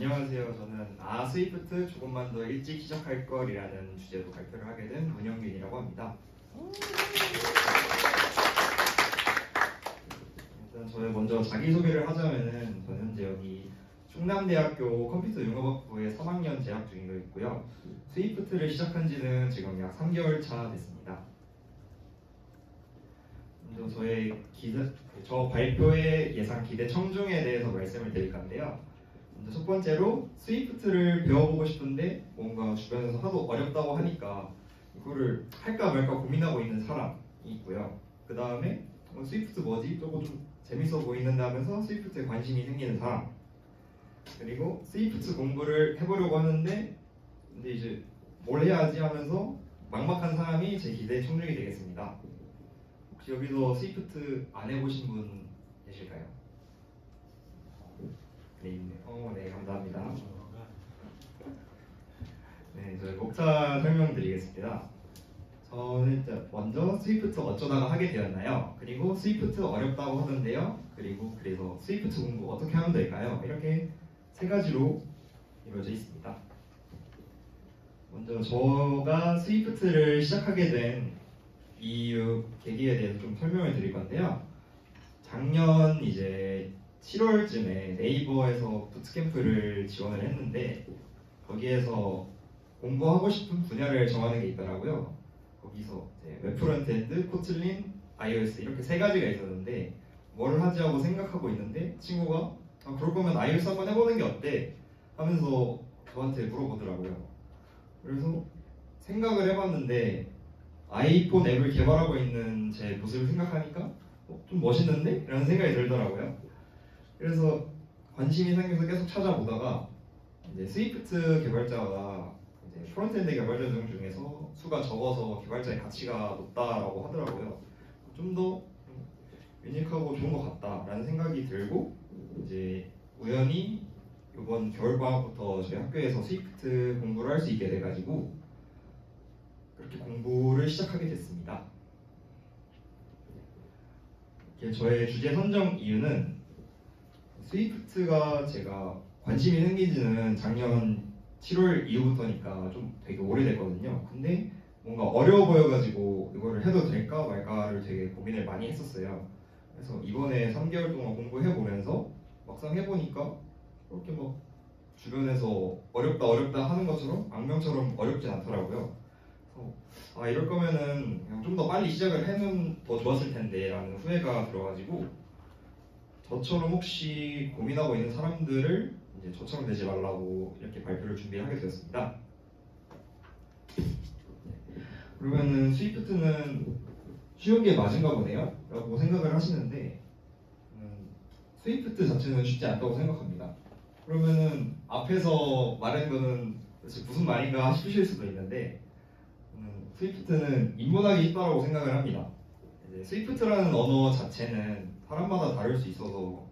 안녕하세요. 저는 스위프트 조금만 더 일찍 시작할 걸이라는 주제로 발표를 하게 된 문영균이라고 합니다. 일단 저는 먼저 자기소개를 하자면은 저는 현재 여기 충남대학교 컴퓨터융합학부에 3학년 재학 중이고 있고요. 스위프트를 시작한 지는 지금 약 3개월 차 됐습니다. 먼저 저 발표의 예상 기대 청중에 대해서 말씀을 드릴 건데요. 먼저 첫 번째로 스위프트를 배워보고 싶은데 뭔가 주변에서 하도 어렵다고 하니까 이거를 할까 말까 고민하고 있는 사람이 있고요. 그 다음에 스위프트 뭐지? 저거 좀 재밌어 보이는데 하면서 스위프트에 관심이 생기는 사람. 그리고 스위프트 공부를 해보려고 하는데 근데 이제 뭘 해야지 하면서 막막한 사람이 제 기대의 청중이 되겠습니다. 혹시 여기서 스위프트 안 해보신 분 계실까요? 네, 있네요. 네, 감사합니다. 네, 저희 목차 설명드리겠습니다. 저는 일단 먼저 스위프트 어쩌다가 하게 되었나요? 그리고 스위프트 어렵다고 하던데요. 그리고 그래서 스위프트 공부 어떻게 하면 될까요? 이렇게 세 가지로 이루어져 있습니다. 먼저 저가 스위프트를 시작하게 된 이유, 계기에 대해서 좀 설명을 드릴 건데요. 작년 이제 7월쯤에 네이버에서 부트캠프를 지원을 했는데 거기에서 공부하고 싶은 분야를 정하는 게 있더라고요. 거기서 웹 프론트엔드, 코틀린, iOS 이렇게 세 가지가 있었는데 뭘 하지 하고 생각하고 있는데 친구가 그럴 거면 iOS 한번 해보는 게 어때? 하면서 저한테 물어보더라고요. 그래서 생각을 해봤는데 아이폰 앱을 개발하고 있는 제 모습을 생각하니까 좀 멋있는데? 라는 생각이 들더라고요. 그래서 관심이 생겨서 계속 찾아보다가 이제 스위프트 개발자가 이제 프론트엔드 개발자 중에서 수가 적어서 개발자의 가치가 높다라고 하더라고요. 좀 더 유니크하고 좋은 것 같다라는 생각이 들고 이제 우연히 이번 겨울방학부터 저희 학교에서 스위프트 공부를 할 수 있게 돼가지고 그렇게 공부를 시작하게 됐습니다. 저의 주제 선정 이유는 스위프트가 제가 관심이 생기지는 작년 7월 이후부터니까 좀 되게 오래됐거든요. 근데 뭔가 어려워 보여가지고 이거를 해도 될까 말까를 되게 고민을 많이 했었어요. 그래서 이번에 3개월 동안 공부해보면서 막상 해보니까 그렇게 막 주변에서 어렵다 하는 것처럼 악명처럼 어렵진 않더라고요. 그래서 이럴 거면은 그냥 좀 더 빨리 시작을 해면 더 좋았을 텐데 라는 후회가 들어가지고 저처럼 혹시 고민하고 있는 사람들을 이제 저처럼 되지 말라고 이렇게 발표를 준비하게 되었습니다. 그러면은 스위프트는 쉬운 게 맞은가 보네요 라고 생각을 하시는데 스위프트 자체는 쉽지 않다고 생각합니다. 그러면은 앞에서 말한 거는 도대체 무슨 말인가 싶으실 수도 있는데 스위프트는 입문하기 쉽다고 생각을 합니다. 스위프트라는 언어 자체는 사람마다 다를 수 있어서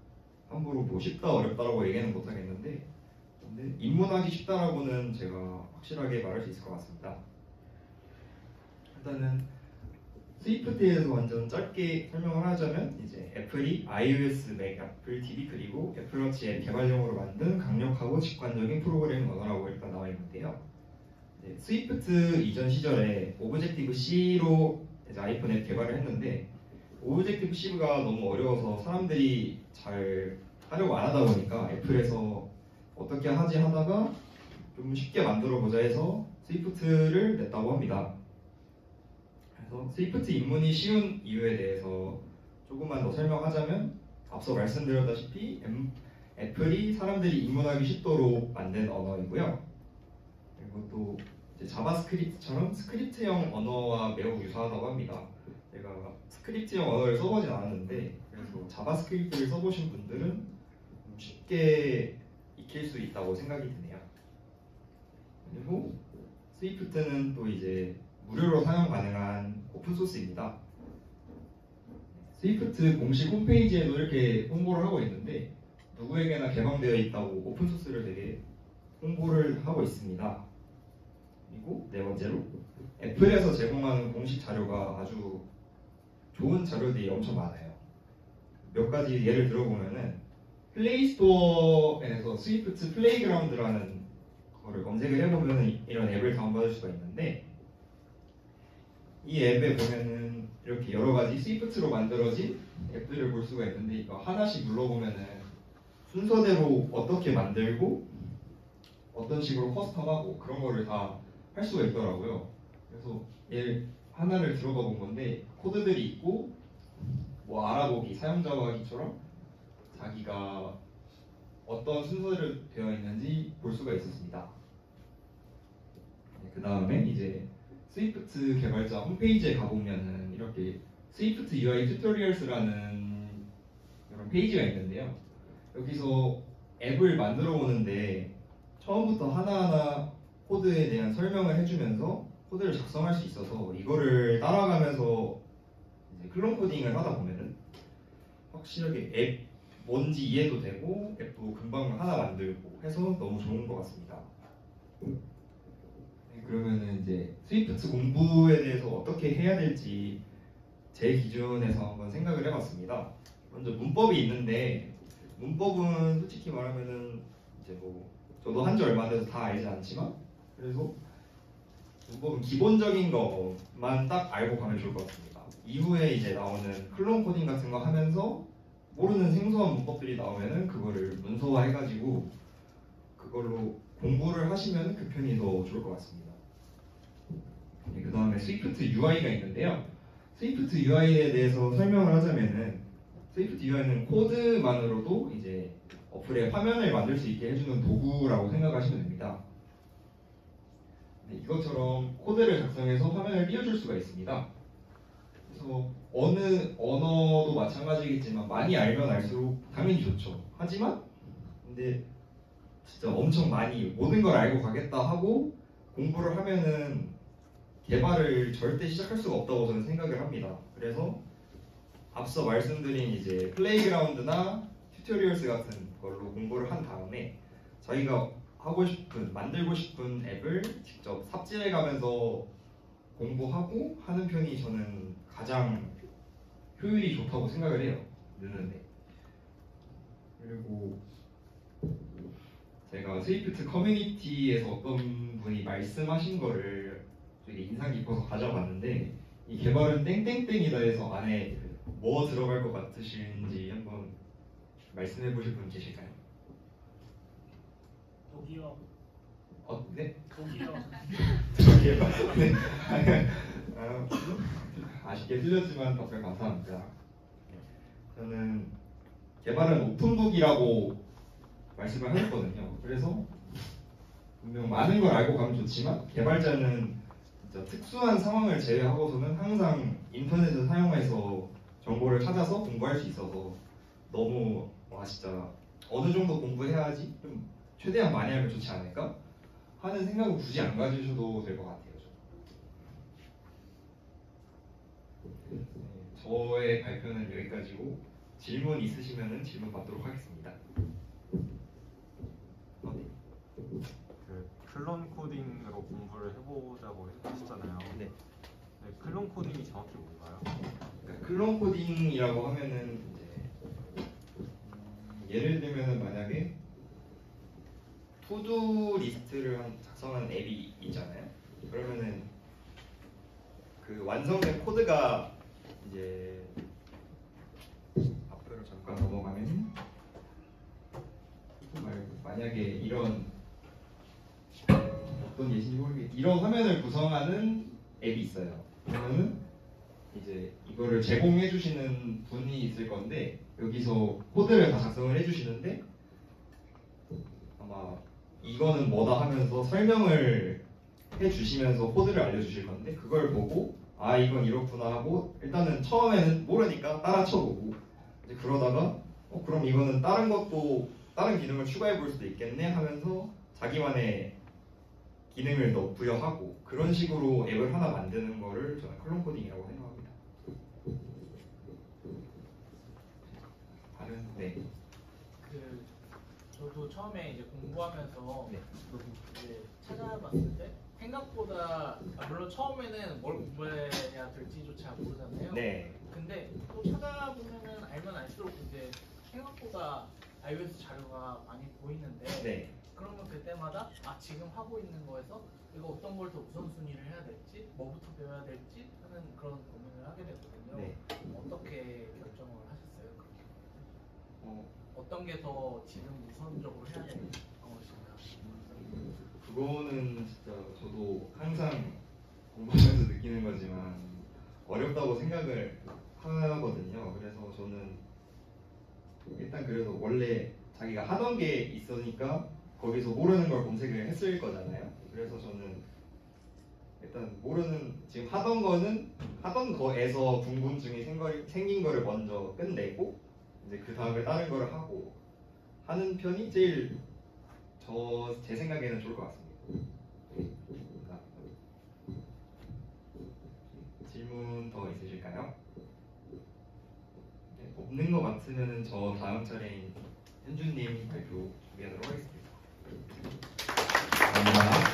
함부로 뭐 쉽다 어렵다라고 얘기는 못하겠는데 근데 입문하기 쉽다라고는 제가 확실하게 말할 수 있을 것 같습니다. 일단은 스위프트에서 완전 짧게 설명을 하자면 이제 애플이 iOS, 맥, 애플 TV 그리고 애플워치 앱 개발용으로 만든 강력하고 직관적인 프로그래밍 언어라고 일단 나와 있는데요. 스위프트 이전 시절에 오브젝티브 C로 이제 아이폰 앱 개발을 했는데 오브젝티브 C가 너무 어려워서 사람들이 잘 하려고 안 하다 보니까 애플에서 어떻게 하지 하다가 좀 쉽게 만들어 보자 해서 스위프트를 냈다고 합니다. 그래서 스위프트 입문이 쉬운 이유에 대해서 조금만 더 설명하자면 앞서 말씀드렸다시피 애플이 사람들이 입문하기 쉽도록 만든 언어이고요. 그리고 또 이제 자바스크립트처럼 스크립트형 언어와 매우 유사하다고 합니다. 제가 스크립트형 언어를 써보진 않았는데 그래서 자바스크립트를 써보신 분들은 쉽게 익힐 수 있다고 생각이 드네요. 그리고 스위프트는 또 이제 무료로 사용 가능한 오픈소스입니다. 스위프트 공식 홈페이지에도 이렇게 홍보를 하고 있는데 누구에게나 개방되어 있다고 오픈소스를 되게 홍보를 하고 있습니다. 그리고 네 번째로 애플에서 제공하는 공식 자료가 아주 좋은 자료들이 엄청 많아요. 몇 가지 예를 들어보면은 플레이스토어에서 스위프트 플레이그라운드라는 거를 검색을 해보면 이런 앱을 다운받을 수가 있는데, 이 앱에 보면은 이렇게 여러 가지 스위프트로 만들어진 앱들을 볼 수가 있는데, 이거 하나씩 눌러보면은 순서대로 어떻게 만들고 어떤 식으로 커스텀하고 그런 거를 다 할 수가 있더라고요. 그래서 얘 하나를 들어가 본 건데, 코드들이 있고 뭐 알아보기, 사용자 하기처럼 자기가 어떤 순서대로 되어 있는지 볼 수가 있었습니다. 그 다음에 이제 스위프트 개발자 홈페이지에 가보면은 이렇게 스위프트 UI 튜토리얼스라는 이런 페이지가 있는데요. 여기서 앱을 만들어 오는데 처음부터 하나하나 코드에 대한 설명을 해주면서 코드를 작성할 수 있어서, 이거를 따라가면서 이제 클론 코딩을 하다 보면은 확실하게 앱 뭔지 이해도 되고 앱도 금방 하나 만들고 해서 너무 좋은 것 같습니다. 네, 그러면은 이제 스위프트 공부에 대해서 어떻게 해야 될지 제 기준에서 한번 생각을 해봤습니다. 먼저 문법이 있는데, 문법은 솔직히 말하면은 이제 뭐 저도 한 지 얼마 안 돼서 다 알지 않지만, 그래서 문법은 기본적인 것만 딱 알고 가면 좋을 것 같습니다. 이후에 이제 나오는 클론 코딩 같은 거 하면서 모르는 생소한 문법들이 나오면은 그거를 문서화해가지고 그걸로 공부를 하시면 그 편이 더 좋을 것 같습니다. 네, 그 다음에 스위프트 UI가 있는데요. 스위프트 UI에 대해서 설명을 하자면은, 스위프트 UI는 코드만으로도 이제 어플의 화면을 만들 수 있게 해주는 도구라고 생각하시면 됩니다. 네, 이것처럼 코드를 작성해서 화면을 띄워줄 수가 있습니다. 그래서 어느 언어도 마찬가지겠지만 많이 알면 알수록 당연히 좋죠. 하지만 근데 진짜 엄청 많이 모든 걸 알고 가겠다 하고 공부를 하면은 개발을 절대 시작할 수가 없다고 저는 생각을 합니다. 그래서 앞서 말씀드린 이제 플레이그라운드나 튜토리얼스 같은 걸로 공부를 한 다음에 자기가 하고 싶은, 만들고 싶은 앱을 직접 삽질해 가면서 공부하고 하는 편이 저는 가장 효율이 좋다고 생각을 해요. 느는데. 그리고 제가 스위프트 커뮤니티에서 어떤 분이 말씀하신 거를 되게 인상 깊어서 가져봤는데, 이 개발은 땡땡땡이다 해서 안에 뭐 들어갈 것 같으신지 한번 말씀해 보실 분 계실까요? 독이요. 네? 독이요. 저기요. 네. 아쉽게 틀렸지만 답변 감사합니다. 저는 개발은 오픈북이라고 말씀을 하셨거든요. 그래서 분명 많은 걸 알고 가면 좋지만 개발자는 진짜 특수한 상황을 제외하고서는 항상 인터넷을 사용해서 정보를 찾아서 공부할 수 있어서 너무 진짜 어느 정도 공부해야지 좀 최대한 많이 하면 좋지 않을까 하는 생각은 굳이 안 가지셔도 될 것 같아요. 네, 저의 발표는 여기까지고 질문 있으시면 질문 받도록 하겠습니다. 네. 그 클론 코딩으로 공부를 해보자고 하셨잖아요. 네. 네, 클론 코딩이 정확히 뭔가요? 그러니까 클론 코딩이라고 하면은 이제 예를 들면은 만약에 투두 리스트를 작성하는 앱이 있잖아요. 그러면은 그 완성된 코드가 이제 앞으로 잠깐 넘어가면 만약에 이런 어떤 예시인지 모르겠 이런 화면을 구성하는 앱이 있어요. 그러면은 이제 이거를 제공해 주시는 분이 있을 건데, 여기서 코드를 다 작성을 해 주시는데 아마 이거는 뭐다 하면서 설명을 해 주시면서 코드를 알려 주실 건데, 그걸 보고 아 이건 이렇구나 하고 일단은 처음에는 모르니까 따라 쳐보고 이제 그러다가 그럼 이거는 다른 것도 다른 기능을 추가해 볼 수도 있겠네 하면서 자기만의 기능을 더 부여하고 그런 식으로 앱을 하나 만드는 거를 저는 클론 코딩이라고 생각합니다. 다른 저도 처음에 이제 공부하면서 네. 이제 찾아봤을 때 생각보다 물론 처음에는 뭘 공부해야 될지조차 모르잖아요. 네. 근데 또 찾아보면은 알면 알수록 이제 생각보다 iOS 자료가 많이 보이는데 네. 그러면 그때마다 지금 하고 있는 거에서 이거 어떤 걸 더 우선순위를 해야 될지 뭐부터 배워야 될지 하는 그런 고민을 하게 되거든요. 네. 어떻게 결정을 하셨어요? 그렇게? 어, 어떤 게 더 지금 우선적으로 해야 되는 것인가? 그거는 진짜 저도 항상 공부하면서 느끼는 거지만 어렵다고 생각을 하거든요. 그래서 저는 일단 그래서 원래 자기가 하던 게 있으니까 거기서 모르는 걸 검색을 했을 거잖아요. 그래서 저는 일단 모르는 지금 하던 거에서 궁금증이 생긴 거를 먼저 끝내고 이제 그 다음에 다른 거를 하고 하는 편이 제일 제 생각에는 좋을 것 같습니다. 질문 더 있으실까요? 네, 없는 것 같으면 저 다음 차례인 현주님 발표 준비하도록 하겠습니다. 감사합니다.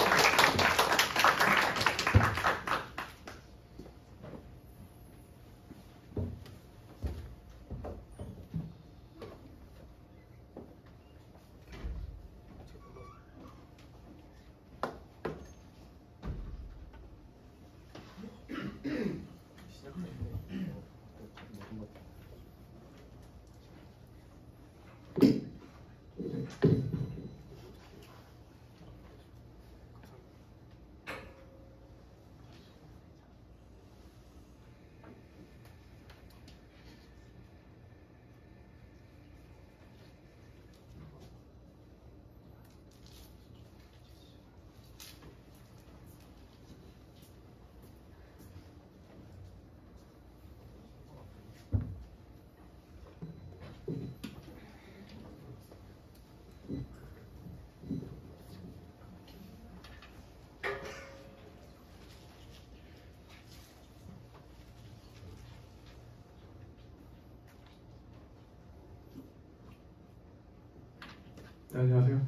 네, 안녕하세요.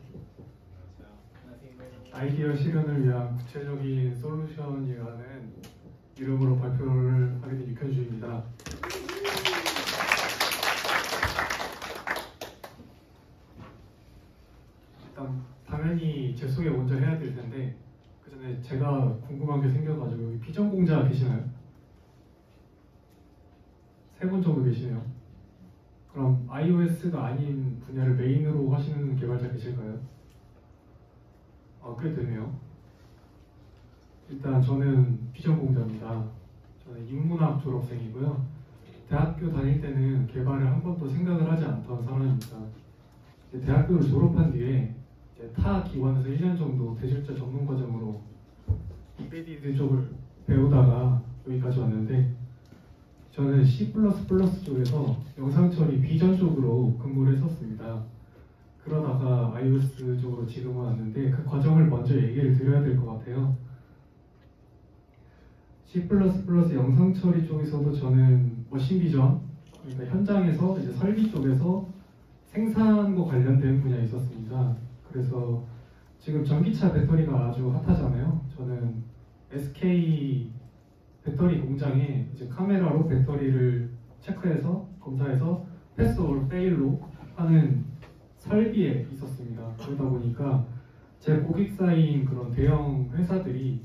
안녕하세요. 아이디어 실현을 위한 구체적인 솔루션이라는 이름으로 발표를 하게 된 육현주입니다. 일단 당연히 제 소개 먼저 해야 될 텐데 그 전에 제가 궁금한 게 생겨가지고 여기 피전 공자 계시나요? 3분 정도 계시네요. 그럼 iOS가 아닌 분야를 메인으로 하시는 개발자 계실까요? 꽤 되네요. 일단 저는 피전공자입니다. 저는 인문학 졸업생이고요. 대학교 다닐 때는 개발을 한 번도 생각을 하지 않던 사람입니다. 대학교를 졸업한 뒤에 이제 타 기관에서 1년 정도 대졸자 전문 과정으로 임베디드 쪽을 배우다가 여기까지 왔는데 저는 C++ 쪽에서 영상 처리 비전 쪽으로 근무를 했었습니다. 그러다가 iOS 쪽으로 지금은 왔는데 그 과정을 먼저 얘기를 드려야 될 것 같아요. C++ 영상 처리 쪽에서도 저는 머신 비전, 그러니까 현장에서 이제 설비 쪽에서 생산과 관련된 분야에 있었습니다. 그래서 지금 전기차 배터리가 아주 핫하잖아요. 저는 SK 배터리 공장에 이제 카메라로 배터리를 체크해서 검사해서 패스 or fail로 하는 설비에 있었습니다. 그러다 보니까 제 고객사인 그런 대형 회사들이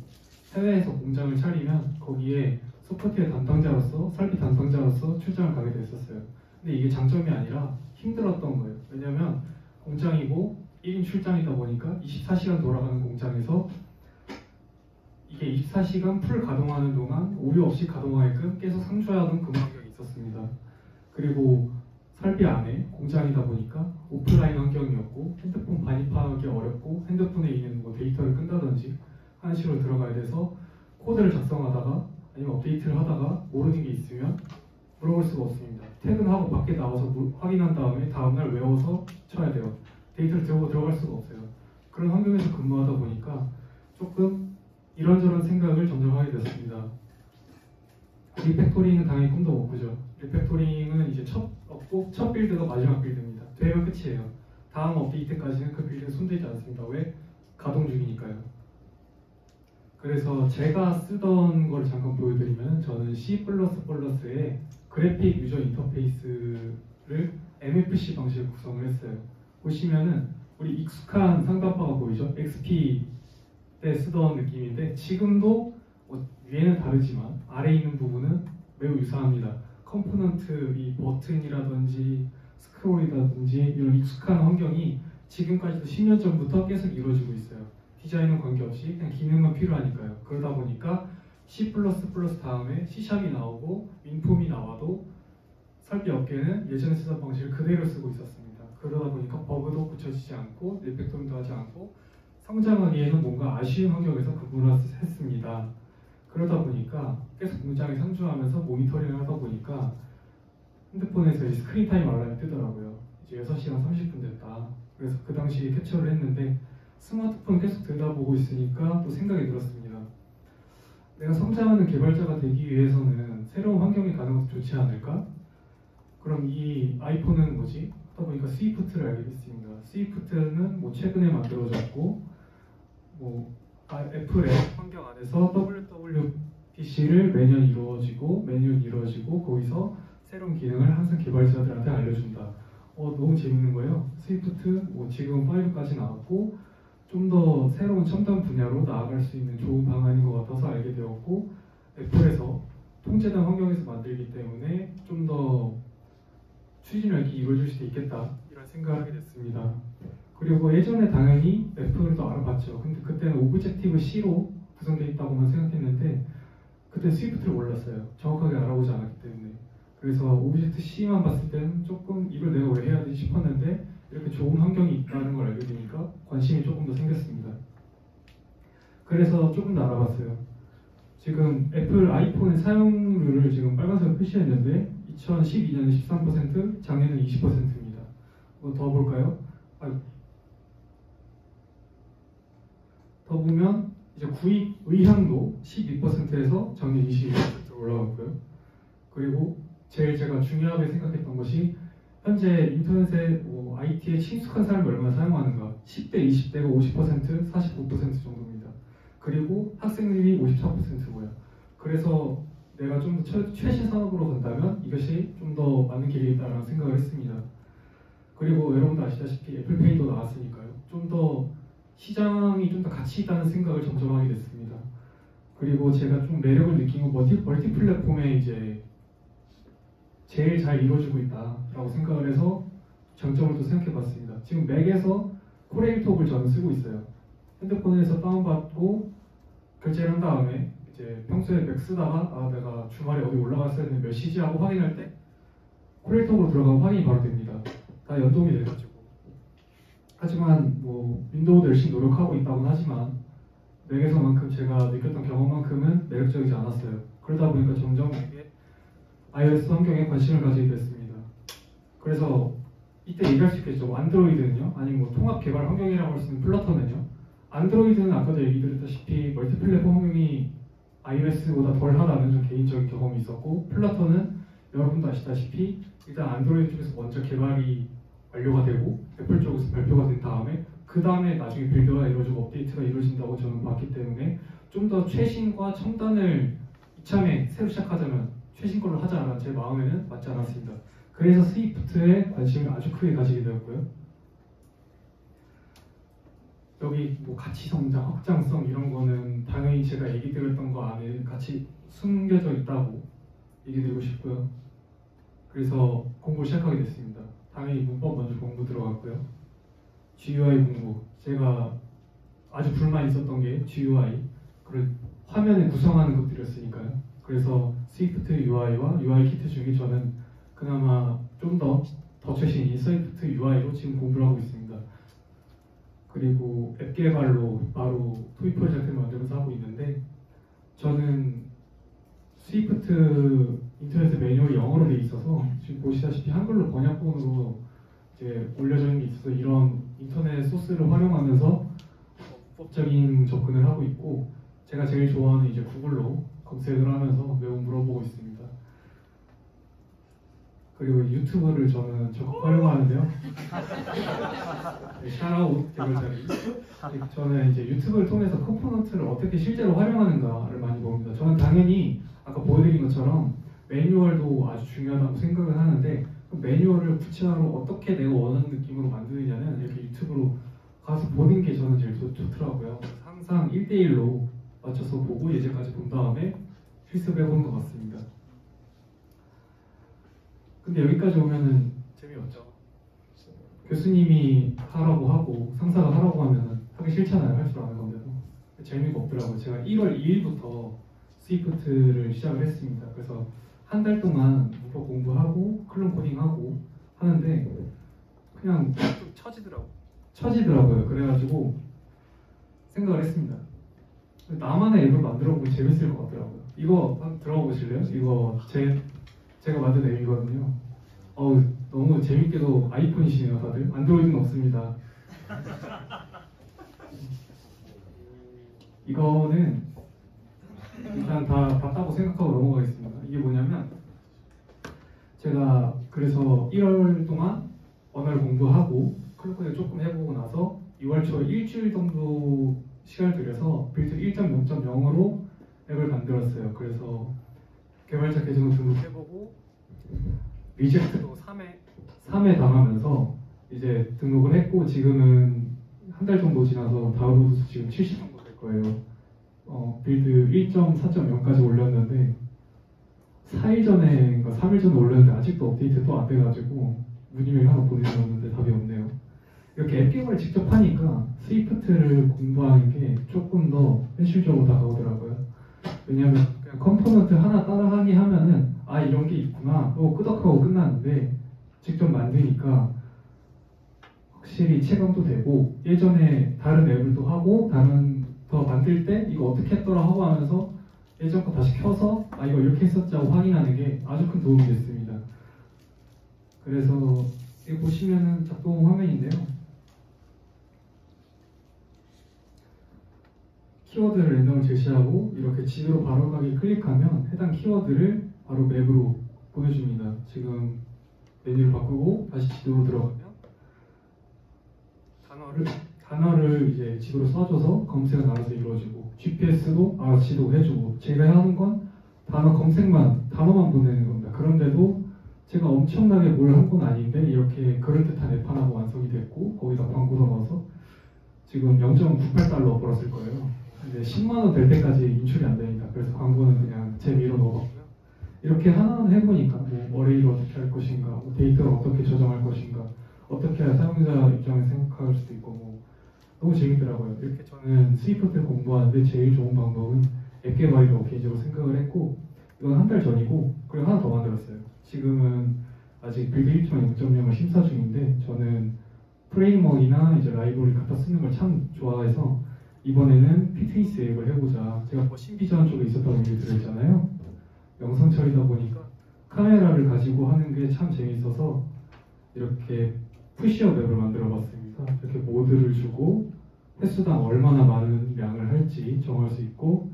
해외에서 공장을 차리면 거기에 소프트웨어 담당자로서 설비 담당자로서 출장을 가게 됐었어요. 근데 이게 장점이 아니라 힘들었던 거예요. 왜냐면 공장이고 1인 출장이다 보니까 24시간 돌아가는 공장에서 이게 24시간 풀 가동하는 동안 오류 없이 가동하게끔 계속 상주하던 근무 환경이 있었습니다. 그리고 설비 안에 공장이다 보니까 오프라인 환경이었고 핸드폰 반입하기 어렵고 핸드폰에 있는 뭐 데이터를 끈다든지 하는 식으로 들어가야 돼서 코드를 작성하다가 아니면 업데이트를 하다가 모르는 게 있으면 물어볼 수가 없습니다. 퇴근하고 밖에 나와서 확인한 다음에 다음날 외워서 쳐야 돼요. 데이터를 들어갈 수가 없어요. 그런 환경에서 근무하다 보니까 조금 이런저런 생각을 점점 하게 됐습니다. 리팩토링은 당연히 꿈도 못 꾸죠. 리팩토링은 이제 첫 빌드가 마지막 빌드입니다. 되면 끝이에요. 다음 업데이트까지는 그 빌드는 손대지 않습니다. 왜? 가동 중이니까요. 그래서 제가 쓰던 걸 잠깐 보여드리면 저는 C++의 그래픽 유저 인터페이스를 MFC 방식을 구성을 했어요. 보시면은 우리 익숙한 상단바가 보이죠? XP 때 쓰던 느낌인데 지금도 위에는 다르지만 아래에 있는 부분은 매우 유사합니다. 컴포넌트, 이 버튼이라든지 스크롤이라든지 이런 익숙한 환경이 지금까지도 10년 전부터 계속 이루어지고 있어요. 디자인은 관계없이 그냥 기능만 필요하니까요. 그러다 보니까 C++ 다음에 C샵이 나오고 윈폼이 나와도 설비 업계는 예전에 쓰던 방식을 그대로 쓰고 있었습니다. 그러다 보니까 버그도 고쳐지지 않고 리팩토링도 하지 않고 성장하기에는 뭔가 아쉬운 환경에서 구분을 했습니다. 그러다 보니까 계속 공장에 상주하면서 모니터링을 하다 보니까 핸드폰에서 이제 스크린 타임 알람이 뜨더라고요. 이제 6시간 30분 됐다. 그래서 그 당시에 캡처를 했는데 스마트폰 계속 들여다보고 있으니까 또 생각이 들었습니다. 내가 성장하는 개발자가 되기 위해서는 새로운 환경에 가는 것도 좋지 않을까? 그럼 이 아이폰은 뭐지? 하다 보니까 스위프트를 알게 됐습니다. 스위프트는 뭐 최근에 만들어졌고 뭐 애플의 환경 안에서 WWDC를 매년 이루어지고 거기서 새로운 기능을 항상 개발자들한테 알려준다. 너무 재밌는 거예요. 스위프트 뭐 지금 5까지 나왔고 좀 더 새로운 첨단 분야로 나아갈 수 있는 좋은 방안인 것 같아서 알게 되었고 애플에서 통제된 환경에서 만들기 때문에 좀 더 추진력 있게 이루어질 수도 있겠다 이런 생각을 하게 됐습니다. 그리고 예전에 당연히 애플도 알아봤죠. 근데 그때는 오브젝티브 C로 구성되어 있다고만 생각했는데 그때 스위프트를 몰랐어요. 정확하게 알아보지 않았기 때문에. 그래서 오브젝트 C만 봤을 때는 조금 이걸 내가 왜 해야 되지 싶었는데 이렇게 좋은 환경이 있다는 걸 알게 되니까 관심이 조금 더 생겼습니다. 그래서 조금 더 알아봤어요. 지금 애플 아이폰의 사용률을 지금 빨간색으로 표시했는데 2012년에 13%, 작년에 20%입니다. 더 볼까요? 더 보면 이제 구입 의향도 12%에서 작년 22%로 올라갔고요. 그리고 제일 제가 중요하게 생각했던 것이 현재 인터넷에 IT에 친숙한 사람이 얼마나 사용하는가. 10대, 20대가 50%, 49% 정도입니다. 그리고 학생들이 54%고요. 그래서 내가 좀 더 최신 산업으로 간다면 이것이 좀 더 맞는 길이겠다라는 생각을 했습니다. 그리고 여러분도 아시다시피 애플페이도 나왔으니까요. 좀 더 시장이 좀 더 가치 있다는 생각을 점점 하게 됐습니다. 그리고 제가 좀 매력을 느낀 건 멀티 플랫폼에 이제 제일 잘 이루어지고 있다라고 생각을 해서 장점을 또 생각해봤습니다. 지금 맥에서 코레일톡을 저는 쓰고 있어요. 핸드폰에서 다운받고 결제를 한 다음에 이제 평소에 맥 쓰다가 내가 주말에 어디 올라갔어야 되는데 몇 시지 하고 확인할 때 코레일톡으로 들어가면 확인이 바로 됩니다. 다 연동이 돼가지고. 하지만 뭐 윈도우도 열심히 노력하고 있다고는 하지만 맥에서만큼 제가 느꼈던 경험만큼은 매력적이지 않았어요. 그러다 보니까 점점 iOS 환경에 관심을 가지게 됐습니다. 그래서 이때 얘기할 수 있겠죠. 안드로이드는요? 아니면 뭐 통합 개발 환경이라고 할 수 있는 플러터는요? 안드로이드는 아까도 얘기 드렸다시피 멀티플랫폼 환경이 iOS보다 덜 하다는 좀 개인적인 경험이 있었고 플러터는 여러분도 아시다시피 일단 안드로이드 쪽에서 먼저 개발이 완료가 되고 애플 쪽에서 발표가 된 다음에 그 다음에 나중에 빌드가 이루어지고 업데이트가 이루어진다고 저는 봤기 때문에 좀 더 최신과 첨단을 이참에 새로 시작하자면 최신 걸로 하자라는 제 마음에는 맞지 않았습니다. 그래서 스위프트에 관심을 아주 크게 가지게 되었고요. 여기 뭐 가치 성장, 확장성 이런 거는 당연히 제가 얘기 드렸던 거 안에 같이 숨겨져 있다고 얘기 드리고 싶고요. 그래서 공부를 시작하게 됐습니다. 당연히 문법 먼저 공부 들어갔고요. GUI 공부. 제가 아주 불만 있었던 게 GUI. 그걸 화면을 구성하는 것들이었으니까요. 그래서 스위프트 UI와 UI 키트 중에 저는 그나마 좀 더 최신인 스위프트 UI로 지금 공부를 하고 있습니다. 그리고 앱 개발로 바로 토이 프로젝트를 만들면서 하고 있는데 저는 스위프트 인터넷 매뉴얼이 영어로 돼 있어서 지금 보시다시피 한글로 번역본으로 이제 올려져 있는 게 있어서 이런 인터넷 소스를 활용하면서 문법적인 접근을 하고 있고 제가 제일 좋아하는 이제 구글로 검색을 하면서 매우 물어보고 있습니다. 그리고 유튜브를 저는 적극 활용하는데요. 샤라웃 개발자님. 저는 이제 유튜브를 통해서 컴포넌트를 어떻게 실제로 활용하는가를 많이 봅니다. 저는 당연히 아까 보여드린 것처럼 매뉴얼도 아주 중요하다고 생각을 하는데 그럼 매뉴얼을 구체화로 어떻게 내가 원하는 느낌으로 만드느냐는 이렇게 유튜브로 가서 보는 게 저는 제일 좋더라고요. 그래서 항상 1대1로 맞춰서 보고 예제까지 본 다음에 실습해보는 것 같습니다. 근데 여기까지 오면은 재미없죠. 교수님이 하라고 하고 상사가 하라고 하면은 하기 싫잖아요. 할 줄 아는 건데도 재미가 없더라고요. 제가 1월 2일부터 스위프트를 시작을 했습니다. 그래서 한 달 동안 문법 공부하고 클론 코딩하고 하는데 그냥 좀 처지더라고요. 그래가지고 생각을 했습니다. 나만의 앱을 만들어보면 재밌을 것 같더라고요. 이거 한번 들어가 보실래요? 이거 제가 만든 앱이거든요. 너무 재밌게도 아이폰이시네요 다들. 안드로이드는 없습니다. 이거는 일단 다 봤다고 생각하고 넘어가겠습니다. 이게 뭐냐면 제가 그래서 1월 동안 언어를 공부하고 클로코딩 조금 해보고 나서 6월 초에 일주일 정도 시간을 들여서 빌드 1.0.0으로 앱을 만들었어요. 그래서 개발자 계정을 등록해보고 리젝트도 3회 당하면서 이제 등록을 했고 지금은 한 달 정도 지나서 다운로드 수 지금 70 정도 될 거예요. 빌드 1.4.0까지 올렸는데 4일 전에인가 3일 전에 올렸는데 아직도 업데이트 또 안 돼가지고 문의메일 하나 보내줬는데 답이 없네요. 이렇게 앱 개발을 직접 하니까 스위프트를 공부하는 게 조금 더 현실적으로 다가오더라고요. 왜냐하면 그냥 컴포넌트 하나 따라하기 하면은 이런 게 있구나 끄덕하고 끝나는데 직접 만드니까 확실히 체감도 되고 예전에 다른 앱을 또 하고 다른 더 만들 때 이거 어떻게 했더라 하고 하면서 예전 거 다시 켜서 이거 이렇게 했었지 하고 확인하는 게 아주 큰 도움이 됐습니다. 그래서 여기 보시면은 작동 화면인데요. 키워드를 랜덤을 제시하고 이렇게 지도로 바로 가기 클릭하면 해당 키워드를 바로 맵으로 보여줍니다. 지금 메뉴를 바꾸고 다시 지도로 들어가면 단어를 이제 지도로 써줘서 검색은 알아서 이루어지고 GPS도 알아서 지도해주고 제가 하는 건 단어만 보내는 겁니다. 그런데도 제가 엄청나게 뭘 한 건 아닌데 이렇게 그럴듯한 앱 하나가 완성이 됐고 거기다 광고도 넣어서 지금 0.98달러 벌었을 거예요. 근데 10만 원 될 때까지 인출이 안 되니까 그래서 광고는 그냥 재미로 넣어봤고요. 이렇게 하나하나 해보니까 뭐 어레이를 어떻게 할 것인가, 뭐 데이터를 어떻게 저장할 것인가, 어떻게 해야 사용자 입장에서 생각할 수도 있고 뭐 너무 재밌더라고요. 이렇게 저는 스위프트 공부하는데 제일 좋은 방법은 앱 개발이라고 개인적으로 생각을 했고 이건 한 달 전이고 그리고 하나 더 만들었어요. 지금은 아직 빌드 1.0.0을 심사 중인데 저는 프레임워크나 이제 라이브러리 갖다 쓰는 걸 참 좋아해서 이번에는 피트니스 앱을 해보자. 제가 신비전 쪽에 있었다고 얘기 드렸잖아요. 영상 처리다 보니까 카메라를 가지고 하는 게 참 재밌어서 이렇게 푸시업 앱을 만들어 봤습니다. 이렇게 모드를 주고 횟수당 얼마나 많은 양을 할지 정할 수 있고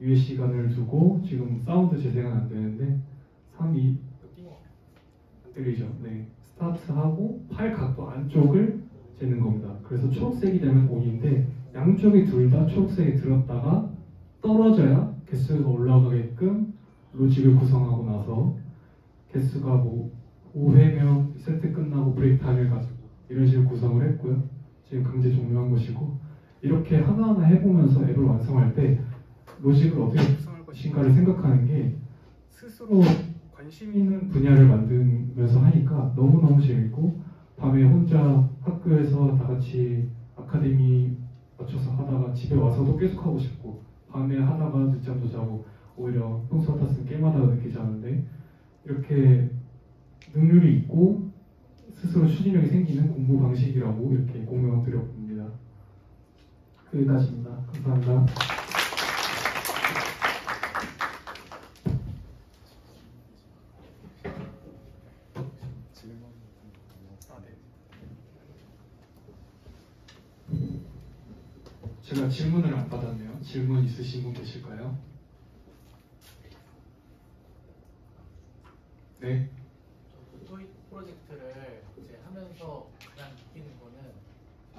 유예 시간을 두고 지금 사운드 재생은 안 되는데 3, 2 안 들리죠? 네. 스타트하고 팔 각도 안쪽을 재는 겁니다. 그래서 초록색이 되면 ON인데 양쪽이 둘 다 초록색이 들었다가 떨어져야 개수가 올라가게끔 로직을 구성하고 나서 개수가 뭐 5회면 세트 끝나고 브레이크 타임을 가지고 이런 식으로 구성을 했고요. 지금 강제 종료한 것이고 이렇게 하나하나 해보면서 앱을 완성할 때 로직을 어떻게 구성할 것인가를 생각하는 게 스스로 관심 있는 분야를 만들면서 하니까 너무너무 재밌고 밤에 혼자 학교에서 다 같이 아카데미 맞춰서 하다가 집에 와서도 계속 하고 싶고 밤에 하다가 늦잠도 자고 오히려 평소 같았으면 게임하다가 늦게 자는데 이렇게 능률이 있고 스스로 추진력이 생기는 공부 방식이라고 이렇게 공명을 드려봅니다. 여기까지입니다. 감사합니다. 제가 질문을 안 받았네요. 질문 있으신 분 계실까요? 네. 토익 프로젝트를 이제 하면서 가장 느끼는 거는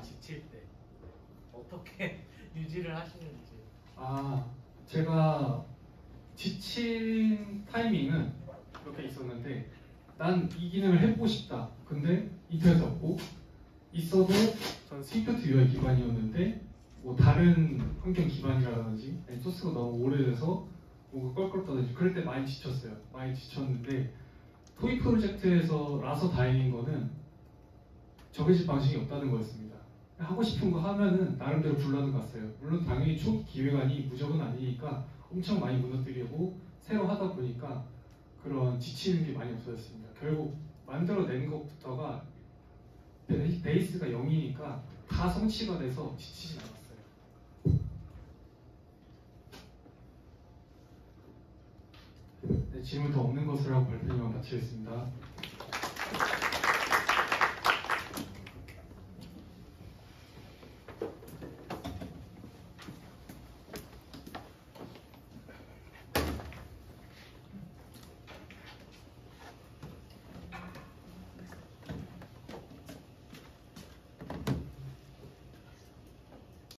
지칠 때 어떻게 유지를 하시는지. 제가 지친 타이밍은 이렇게 있었는데 난 이 기능을 해보고 싶다. 근데 인터넷에 없고 있어도 저는 스위프트 UI 기반이었는데 뭐 다른 환경 기반이라든지 아니, 소스가 너무 오래돼서 뭐가 껄껄떠든지 그럴 때 많이 지쳤어요. 많이 지쳤는데 토이 프로젝트에서 라서 다행인 거는 정해진 방식이 없다는 거였습니다. 하고 싶은 거 하면은 나름대로 굴러는 갔어요. 물론 당연히 초기 기획안이 무조건 아니니까 엄청 많이 무너뜨리고 새로 하다 보니까 그런 지치는 게 많이 없어졌습니다. 결국 만들어낸 것부터가 베이스가 0이니까 다 성취가 돼서 지치진 않았어요. 네, 질문 더 없는 것으로 하고 발표만 마치겠습니다.